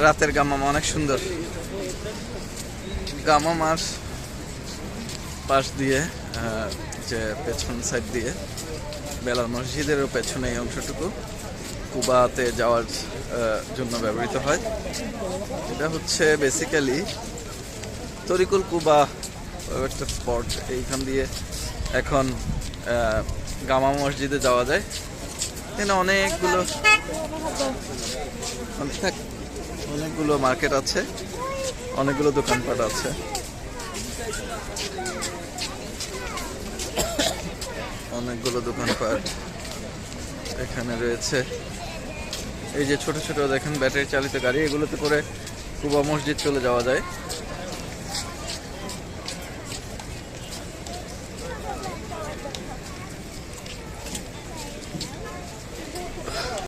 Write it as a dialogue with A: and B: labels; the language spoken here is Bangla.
A: রাতের গামামা অনেক সুন্দর। গামামার পাশ দিয়ে যে পেছন সাইড দিয়ে বেলাল মসজিদেরও পেছনে এই অংশটুকু কুবাতে যাওয়ার জন্য ব্যবহৃত হয়। এটা হচ্ছে বেসিক্যালি তরিকুল কুবা একটা স্পট। এইখান দিয়ে এখন গামা মসজিদে যাওয়া যায়। এখানে অনেকগুলো মার্কেট আছে, অনেকগুলো দোকানপাট আছে। অনেকগুলো দোকানপাট এখানে রয়েছে। এই যে ছোট ছোট দেখেন ব্যাটারি চালিত গাড়ি, এগুলোতে করে কুবা মসজিদ চলে যাওয়া যায়।